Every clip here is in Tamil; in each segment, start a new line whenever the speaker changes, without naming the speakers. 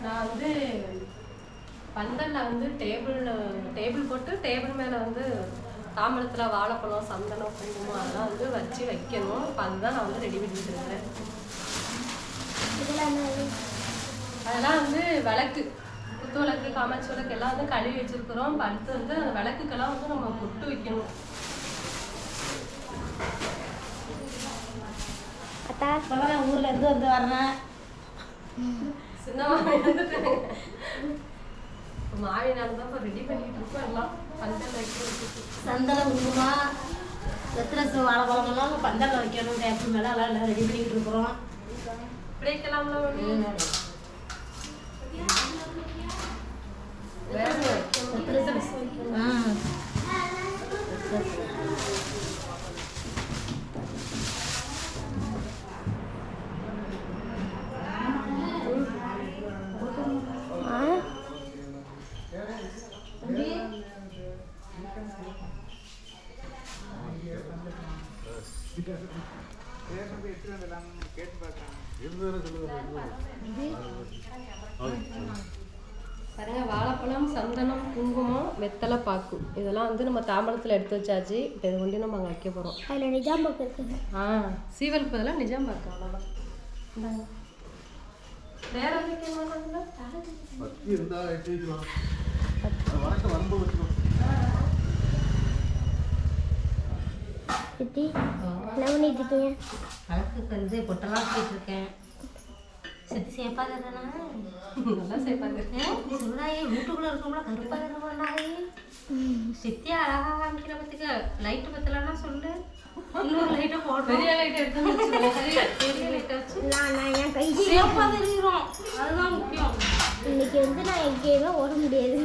நான் வந்து பந்தலில் வந்து டேபிள் போட்டு டேபிள் மேலே வந்து தாம்பழத்தில் வாழைப்பழம் சந்தனம் குங்குமம் அதெல்லாம் வந்து வச்சு வைக்கணும். இப்போ அதுதான் நான் வந்து ரெடி பண்ணிட்டு இருக்கிறேன். அதெல்லாம் வந்து விளக்கு, குத்து விளக்கு, காமாட்சி விளக்கு எல்லாம் வந்து கழுவி வச்சிருக்கிறோம். அடுத்து வந்து அந்த விளக்குக்கெல்லாம் வந்து நம்ம பொட்டு வைக்கணும்.
ஊர்ல இருந்து வந்து வர்றேன்.
சின்ன மாமி வந்துட்டாங்க. மாவினால தான் இப்போ ரெடி பண்ணிட்டு இருக்கோம். எல்லாம் பந்தல் வைக்கிறதுக்கு
சந்தனம் குங்குமா வெத்திரசு வாழைப்பழம் எல்லாம் பந்தல் வைக்கணும். டேப்பு மேலே எல்லாம் ரெடி பண்ணிட்டு இருக்கிறோம்.
இப்படி வைக்கலாம்ல பாருங்க, வாழைப்பழம், சந்தனம், குங்குமம், வெத்தலை பாக்கு இதெல்லாம் வந்து நம்ம தாம்பழத்தில் எடுத்து வச்சாச்சு. இப்போ இதை கொண்டு நம்ம அங்கே வைக்க போகிறோம்.
அதில் நிஜாம் பாக்கு இருக்குது.
சீவல் பதிலாக நிஜாம் பாக்கு அவ்வளோதான். இந்தாங்க. வேற வைக்கணும்.
சித்தி என்ன பண்ணிட்டு இருக்கீங்க?
வழக்கு வந்து பொட்டெல்லாம் வச்சுட்டு இருக்கேன். சித்தி சேப்பாக தானே?
நல்லா சேப்பாங்க.
சொன்னாயே வீட்டுக்குள்ளே இருக்கோம்ல கருப்பாக தானே? சித்தி அழகா காமிக்கிற பத்துக்கு லைட்டு பத்தலன்னா சொல்லு. இன்னொரு லைட்டை போடுறோம்.
பெரிய லைட் எடுத்து
பெரிய லைட்டை வச்சு
நான் என் கை
சேப்பாக தெரிஞ்சிடும். அதுதான் முக்கியம்.
இன்னைக்கு வந்து நான் எங்கேயுமே ஓட முடியாது.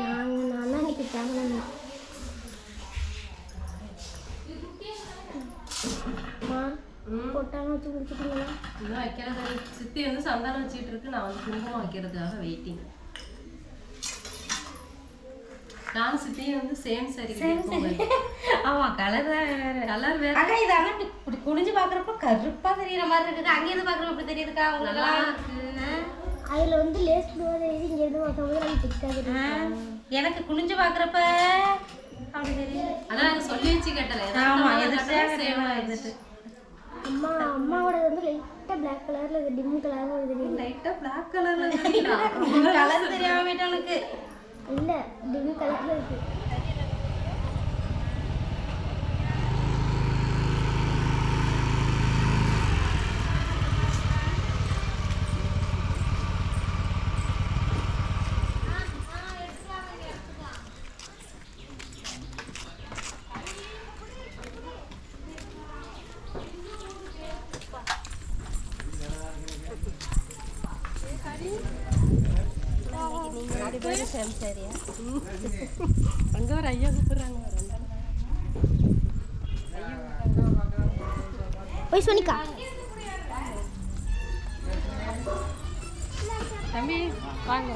நான் தான் இன்னைக்கு தேவை. பொட்டாலும் வச்சு குடிச்சுக்கீங்களா?
இன்னும் வைக்கிறது. சித்தி வந்து சந்தானம் வச்சுட்டு இருக்கு. நான் வந்து குங்குமம் வைக்கிறதுக்காக வெயிட்டிங். நான் சித்தியும் வந்து சேம் சரி.
ஆமாம், கலர்
கலர் வேற.
ஆனால் இது ஆனால் இப்படி குனிஞ்சு பார்க்குறப்ப கருப்பாக தெரியுற மாதிரி இருக்குது. அங்கேயிருந்து பார்க்குறப்ப இப்படி தெரியுதுக்கா
நல்லா
உங்களுக்கு?
இருக்கு.
அதில் வந்து லேஸ் தெரியுது. இங்கேருந்து பார்க்கும்போது நம்ம திக்காது.
எனக்கு குனிஞ்சு பார்க்குறப்ப அப்படி தெரியுது.
ஆனால் சொல்லி வச்சு கேட்டல.
ஆமாம், எதிர்த்து இருந்துட்டு
அம்மாவோட வந்து லைட்டாக பிளாக் கலரில் இது டிம் கலரில் இது
லைட்டாக பிளாக் கலரில்
கலர் தெரியாம போயிட்டு உனக்கு.
இல்லை, டிம் கலரில் இருக்கு.
அங்கே ஒரு ஐயா கூப்பிடுறாங்க.
போய் சோனிகா
தம்பி வாங்க.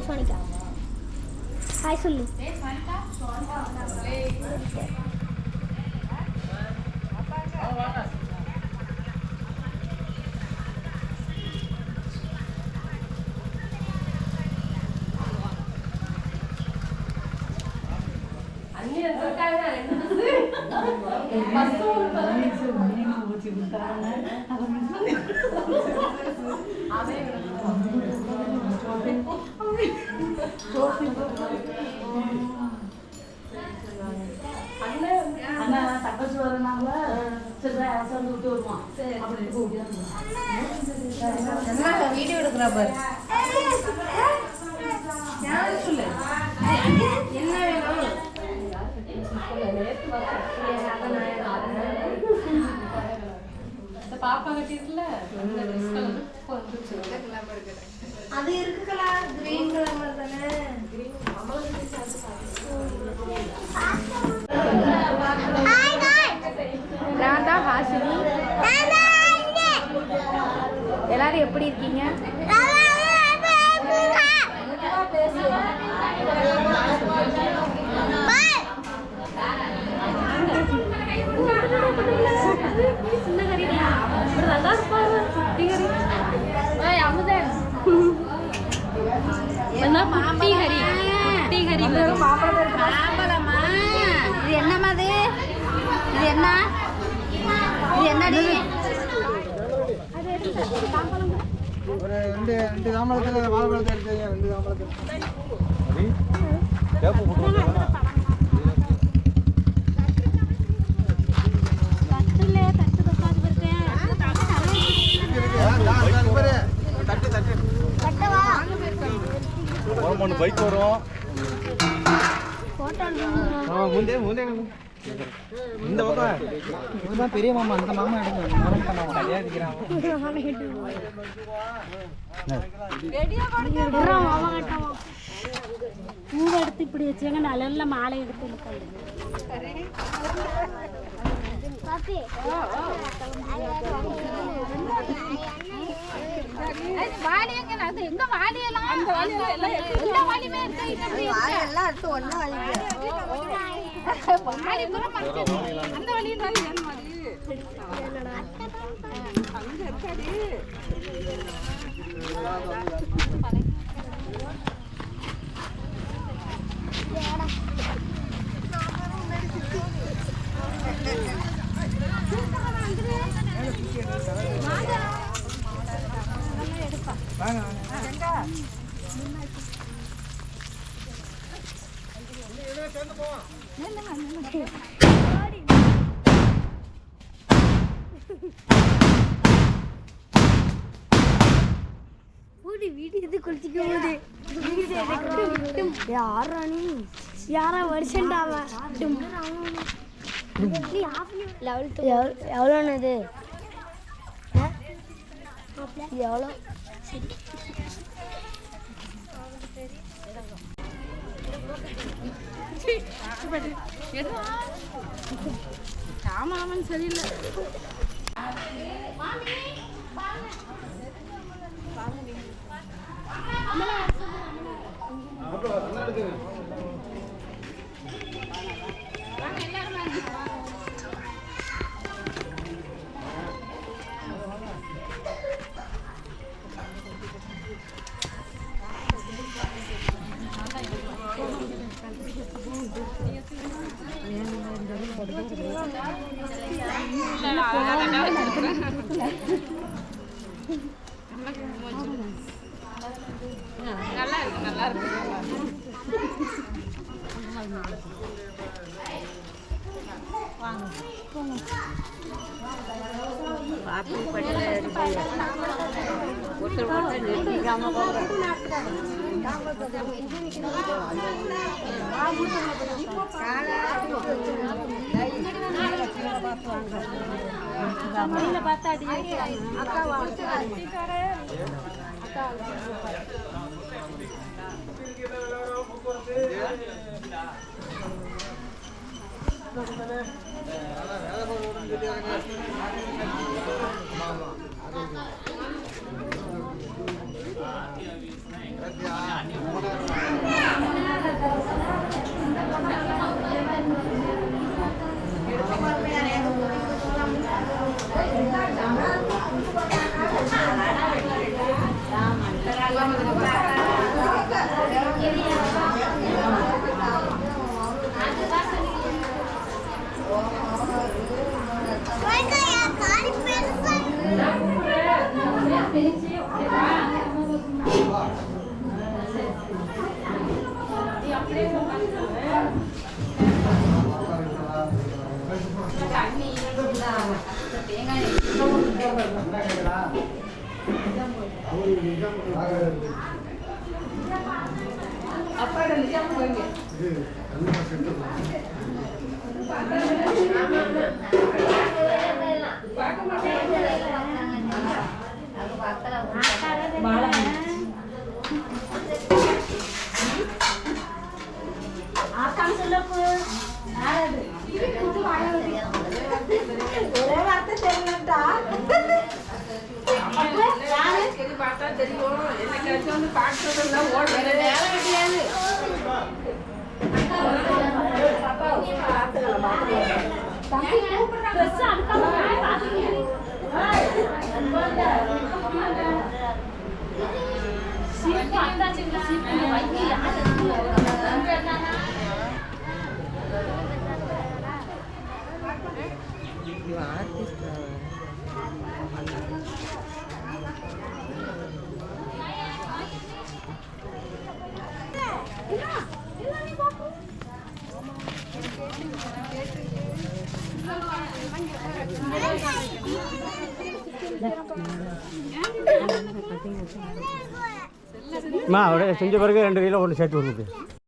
சோனிகா ஹாய் சொல்லு.
அண்ணி இருக்காங்க. பஸ் ஊற்றி விட்டாங்க. அதே
வந்துட்டு வரனால சரி அவசரம் விட்டு வருவான் அப்படின்னு
வீடியோ எடுக்கிறா பாரு. சொல்லு என்ன வேணும்?
இந்த பாப்பா கட்டிருக்குல்ல அந்த ட்ரெஸ் கலர் இப்போ வந்துச்சு.
அது இருக்குங்களா கிரீன் கலர்ல தானே.
நான் தான் ஹாசினி. எல்லாரும் எப்படி இருக்கீங்க?
சின்ன கறியா நல்லா இருப்பாங்க. குட்டி கறி
அமுதன்
குட்டி கறி குட்டி கறி
மாம்பழமா? இது என்னம்மா இது? இது என்ன? இது என்னடி?
ஒரு ரெண்டு தாம்பழத்தில் வாழைப்பழத்தை எடுத்தீங்க. 2 தாம்பழத்தில் பைக் வரும். இந்த பக்கம் இதுதான் பெரிய மாமா. அந்த மாமா எடுங்க. சரியா இருக்கிறான்.
பூவை எடுத்து இப்படி வச்சாங்க. நல்ல மாலை எடுத்து எங்க வாலியெல்லாம் எல்லா வாலியுமே எடுத்து ஒண்ணா அந்த வழியில் அங்க இருக்காடி.
வீட்டு குளிச்சிக்க போது யாரா வருஷன்டாவ எவ்வளோன்னு இது எவ்வளோ?
ஆமாம் சரியில்லை.
நல்லா இருக்கு நல்லா இருக்கு.
அப்பா நிஜாம போய்ங்க ஒரே வார்த்தை தெரியலட்டா பார்த்தா தெரியும் என்னைக்காச்சும் வந்து பார்க்கறதுல ஓடுறது நேரம் கிடையாது
அம்மா அவரே செஞ்ச பிறகு 2 கிலோ ஒன்று சேர்த்து கொடுக்குது